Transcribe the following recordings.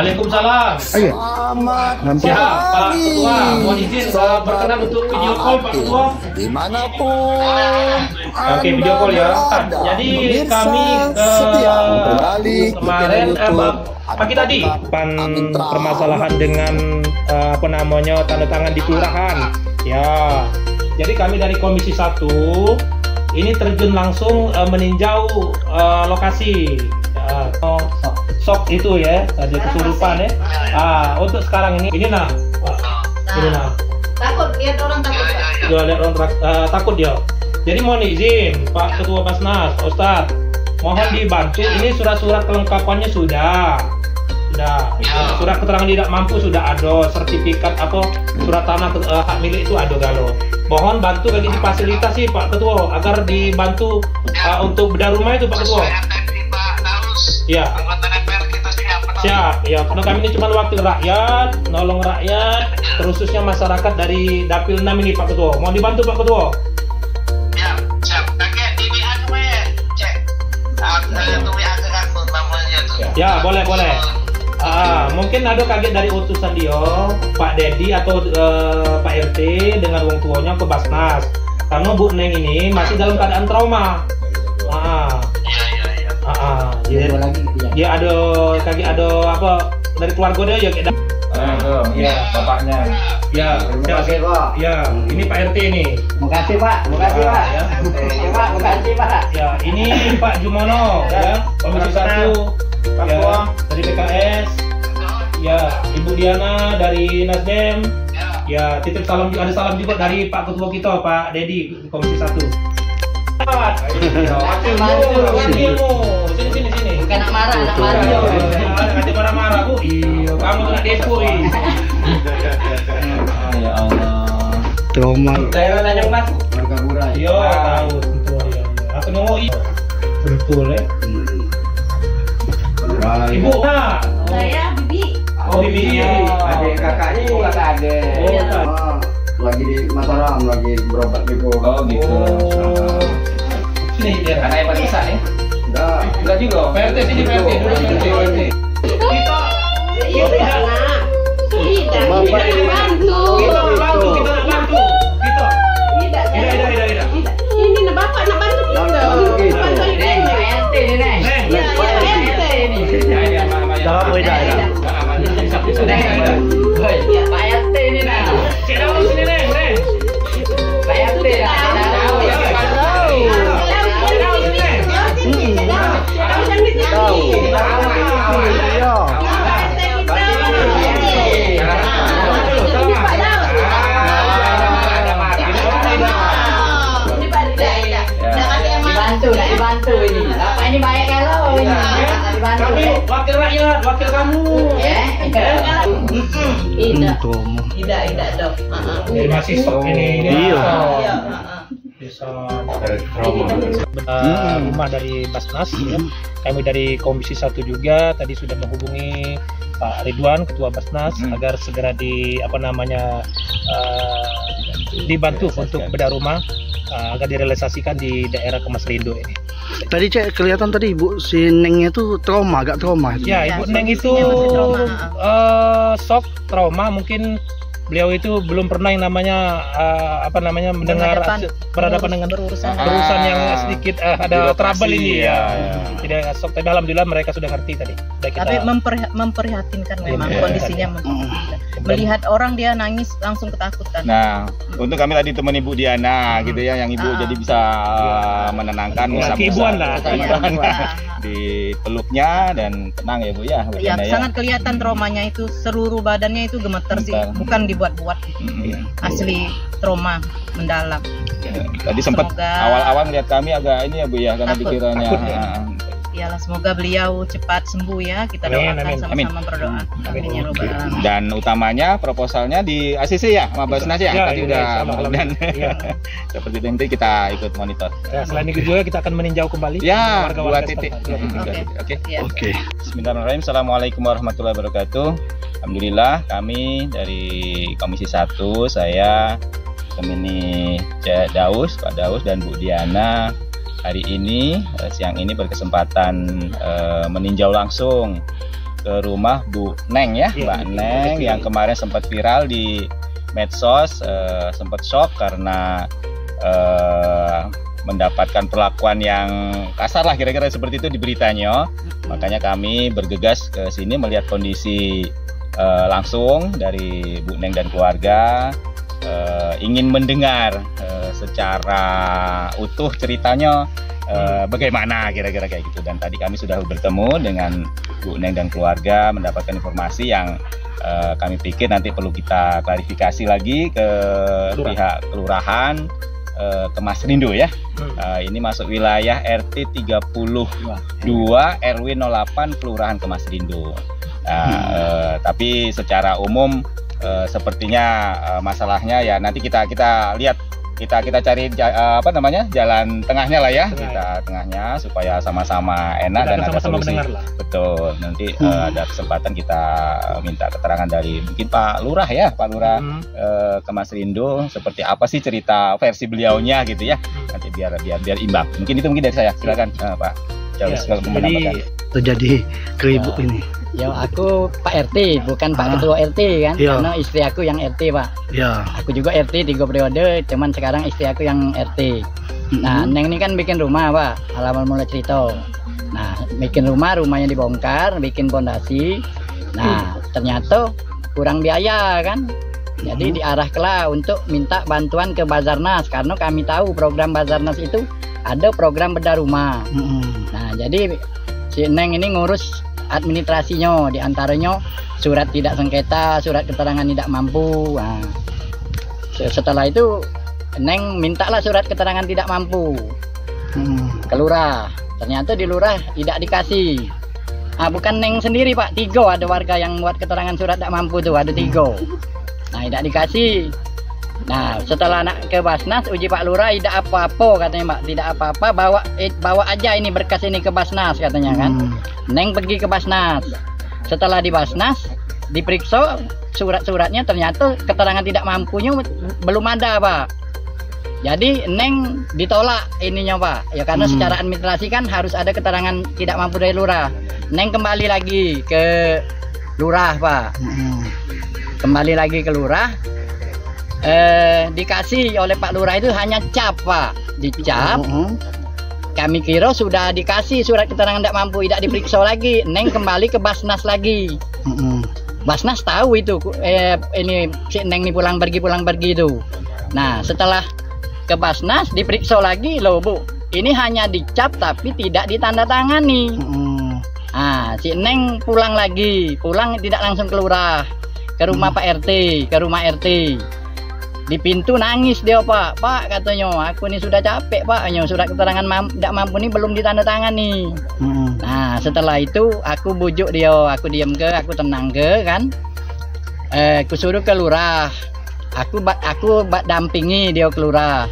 Waalaikumsalam. Ayo. Siap, Pak Ketua. Mohon izin berkenan untuk video call Pak Ketua. Dimanapun. Oke, video call ya. Jadi kami kemarin pagi tadi permasalahan dengan apa namanya tanda tangan di kelurahan. Ya. Jadi kami dari Komisi 1 ini terjun langsung meninjau lokasi. Sok itu ya, ada kesurupan ya. Untuk sekarang ini nah, ini nah. Takut lihat orang takut. Lihat orang takut dia. Jadi mohon izin Pak Ketua Basnas, Pak Ustadz, mohon dibantu. Ini surat-surat kelengkapannya sudah. Surat keterangan tidak mampu sudah ada, sertifikat apa surat tanah hak milik itu ada galo. Mohon bantu bagi difasilitasi Pak Ketua agar dibantu untuk bedah rumah itu Pak Ketua. Ya. Siap, ya karena kami ini cuma wakil rakyat, nolong rakyat, khususnya masyarakat dari Dapil 6 ini Pak Ketua. Mohon dibantu Pak Ketua. Ya, boleh. Mungkin ada kaget dari utusan dia, Pak Dedi atau Pak RT dengan wong tuanya ke Basnas. Karena Bu Neng ini masih dalam keadaan trauma. Dia ada kaget ada apa dari keluarga dia ya kita. Ya, bapaknya. Ya, terima kasih Pak. Ya, ini Pak RT ini. Makasih Pak. Ya. Pak, makasih Pak. Ya, ini Pak Jumono ya, Komisi 1 ya, dari PKS. Ya, Ibu Diana dari Nasdem. Ya, titip salam juga, ada salam juga dari Pak Ketua kita, Pak Dedi, Komisi 1. Wakilmu. Sini. Bukan nak marah. Nanti marah-marah, Bu. Iya, kamu kena depo. Ya Allah. Trauma. Daerah Tanjung Mas. Warga Burai. Iya, tahu betul ya. Aku ngomong betul ya. Ibu, Saya Bibi. Oh, Bibi. Adik kakaknya juga adik. Lagi di Mataram, lagi berobat gitu. Oh, gitu. Sini, dia anak yang bisa nih. Enggak juga. PRT sini, PRT. Kita Tidak bantu. Kita nak bantu. Tidak. Ini nak bapak nak bantu kita. Bantu ini. RT ini, Neng. Ya, RT ini. Jangan boleh dah. Pak RT ini, Neng. Cik Daud sini, Neng. Pak RT dah. Dibantu ini. Bapak ini baik kalau ini. Dibantu. Kami wakil rakyat, wakil kamu. Tidak dok. Ini masih stok ini. Iya. Bisa rumah dari Basnas ya. Kami dari Komisi 1 juga tadi sudah menghubungi Pak Ridwan Ketua Basnas agar segera dibantu untuk bedah rumah agar direalisasikan di daerah Kemaslindo ini. Tadi Cek kelihatan tadi Ibu si Nengnya tuh agak trauma. Ya, Ibu Neng itu shock trauma, mungkin beliau itu belum pernah yang namanya mendengar berhadapan dengan urusan yang sedikit ada trouble ini ya. Tidak sok, tapi alhamdulillah mereka sudah ngerti tadi. Tapi memprihatinkan memang kondisinya. Melihat orang dia nangis langsung ketakutan. Nah, untuk kami tadi teman Ibu Diana gitu ya, yang Ibu jadi bisa menenangkan, keibuan lah, di peluknya dan tenang ya Bu ya. Ya, sangat kelihatan traumanya itu, seluruh badannya itu gemeter sih, bukan dibuat-buat. Asli trauma mendalam. Tadi sempat awal-awal melihat kami agak ini ya Bu ya, karena pikirannya. Iyalah, semoga beliau cepat sembuh ya. Kita doakan sama-sama berdoa. Amin ya robbal alamin. Dan utamanya proposalnya di ACC ya, sama Basnas ya. Tadi udah dan seperti itu, nanti kita ikut monitor. Ya, selain itu juga kita akan meninjau kembali. Ya, 2 titik. Oke. Bismillahirrahmanirrahim. Assalamualaikum warahmatullahi wabarakatuh. Alhamdulillah kami dari Komisi 1, saya Gemini Daus, Pak Daus dan Bu Diana hari ini siang ini berkesempatan meninjau langsung ke rumah Bu Neng ya, Iya, Mbak Neng yang kemarin sempat viral di medsos, sempat shock karena mendapatkan perlakuan yang kasar lah kira-kira seperti itu di beritanya. Makanya kami bergegas ke sini melihat kondisi langsung dari Bu Neng dan keluarga, ingin mendengar secara utuh ceritanya bagaimana kira-kira kayak gitu. Dan tadi kami sudah bertemu dengan Bu Neng dan keluarga, mendapatkan informasi yang kami pikir nanti perlu kita klarifikasi lagi ke pihak kelurahan, ke Mas Rindo ya. Ini masuk wilayah RT 32 RW 08 Kelurahan Kemas Rindo. Tapi secara umum sepertinya masalahnya ya nanti kita lihat, kita cari jalan tengahnya lah ya, kita tengahnya supaya sama-sama enak dan ada solusi. Betul. Nanti ada kesempatan kita minta keterangan dari mungkin Pak Lurah ya, Pak Lurah Kemas Rindo, seperti apa sih cerita versi beliaunya gitu ya. Nanti biar imbang. Mungkin dari saya. Silakan Pak. Jadi terjadi ke ibu ini. Ya aku Pak RT, bukan Pak Ketua RT kan, karena istri aku yang RT Pak. Ya. Aku juga RT 3 periode, cuman sekarang istri aku yang RT. Nah, Neng ini kan bikin rumah Pak, awal mulai cerita. Nah, bikin rumahnya dibongkar, bikin pondasi. Nah, ternyata kurang biaya kan. Jadi diarahkanlah untuk minta bantuan ke Basarnas, karena kami tahu program Basarnas itu ada program bedah rumah. Nah, jadi si Neng ini ngurus administrasinya, diantaranya surat tidak sengketa, surat keterangan tidak mampu. Nah, setelah itu Neng mintalah surat keterangan tidak mampu ke lurah. Ternyata di lurah tidak dikasih. Bukan Neng sendiri Pak, 3 ada warga yang buat keterangan surat tidak mampu tuh, ada 3. Nah, tidak dikasih. Nah, setelah nak ke Basnas, uji Pak Lurah tidak apa-apa katanya Mbak, tidak apa-apa, bawa aja ini berkas ini ke Basnas katanya kan. Neng pergi ke Basnas. Setelah di Basnas diperiksa surat-suratnya, ternyata keterangan tidak mampunya belum ada Pak. Jadi Neng ditolak ininya Pak. Ya karena secara administrasi kan harus ada keterangan tidak mampu dari lurah. Neng kembali lagi ke lurah Pak. Kembali lagi ke lurah. Dikasih oleh Pak Lurah itu hanya cap Pak, dicap. Kami kira sudah dikasih surat keterangan tidak mampu, tidak diperiksa lagi. Neng kembali ke Basnas lagi. Basnas tahu itu ini si Neng ini pulang pergi itu. Nah, setelah ke Basnas diperiksa lagi, loh Bu, ini hanya dicap tapi tidak ditandatangani. Nah, si Neng pulang tidak langsung ke lurah, ke rumah Pak RT, ke rumah RT. Di pintu nangis dia Pak katanya, aku ini sudah capek Pak, surat keterangan tidak mampu ini belum ditandatangani. Nah, setelah itu aku bujuk dia, aku diam aku tenang kan. Aku suruh ke lurah, aku dampingi dia ke lurah.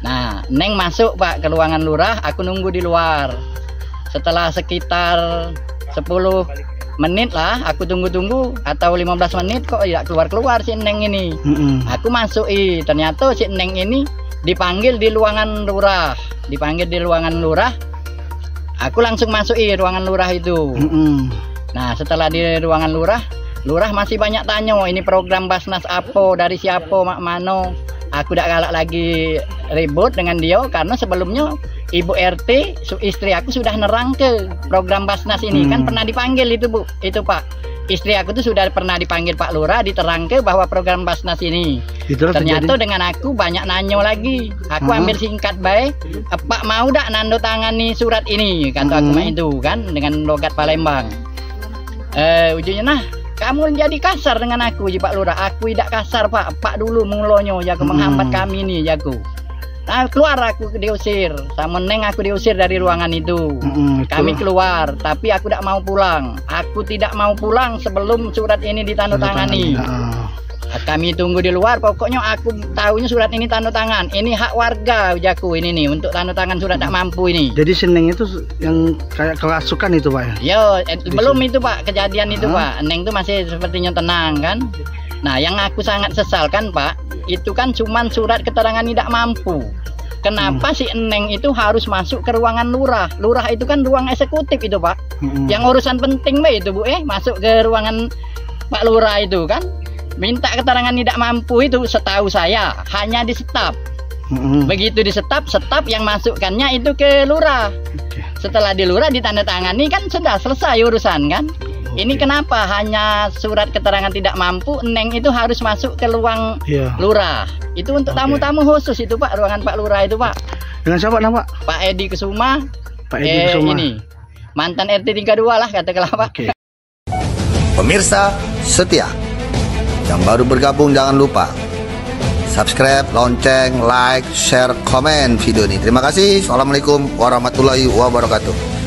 Nah, Neng masuk Pak ke ruangan lurah, aku nunggu di luar. Setelah sekitar 10 menit lah, aku tunggu atau 15 menit kok tidak keluar si Neng ini. Aku masuki, ternyata si Neng ini dipanggil di ruangan lurah. Aku langsung masuki ruangan lurah itu. Nah, setelah di ruangan lurah masih banyak tanya, ini program Basnas apa, dari siapa, mak mano. Aku tidak galak lagi ribut dengan dia karena sebelumnya Ibu RT, istri aku sudah nerang ke program Basnas ini. Kan pernah dipanggil itu Bu, itu Pak. Istri aku tuh sudah pernah dipanggil Pak Lurah, diterang ke bahwa program Basnas ini. Ternyata dengan aku banyak nanya lagi. Aku ambil singkat baik, Pak mau dak nando tangani surat ini, kata aku itu kan dengan logat Palembang. Ujungnya nah, kamu jadi kasar dengan aku, Pak Lurah. Aku tidak kasar Pak dulu mulanya jago menghambat kami nih jago. Nah, keluar aku diusir, sama Neng aku diusir dari ruangan itu. Kami keluar, tapi aku tidak mau pulang. Aku tidak mau pulang sebelum surat ini ditandatangani. Kami tunggu di luar, pokoknya aku tahunya surat ini tanda tangan. Ini hak warga jaku ini nih untuk tanda tangan surat tak mampu ini. Jadi si Neng itu yang kayak kerasukan itu Pak ya? Belum itu Pak, kejadian itu Pak. Neng itu masih sepertinya tenang kan. Nah, yang aku sangat sesalkan Pak, itu kan cuman surat keterangan tidak mampu. kenapa si Neng itu harus masuk ke ruangan lurah? Lurah itu kan ruang eksekutif itu, Pak. Yang urusan penting Mbak itu, Bu, masuk ke ruangan Pak Lurah itu kan. Minta keterangan tidak mampu itu setahu saya hanya di staf. Begitu di staf yang masukkannya itu ke lurah. Setelah di lurah ditandatangani kan sudah selesai urusan kan. Ini kenapa hanya surat keterangan tidak mampu Neng itu harus masuk ke ruang lurah? Itu untuk tamu-tamu khusus itu, Pak, ruangan Pak Lurah itu, Pak. Dengan siapa nama? Pak Edi Kusuma. Pak Edi Kusuma. Ini mantan RT 32 lah katakanlah, Pak. Pemirsa setia yang baru bergabung, jangan lupa subscribe, lonceng, like, share, komen video ini. Terima kasih. Assalamualaikum warahmatullahi wabarakatuh.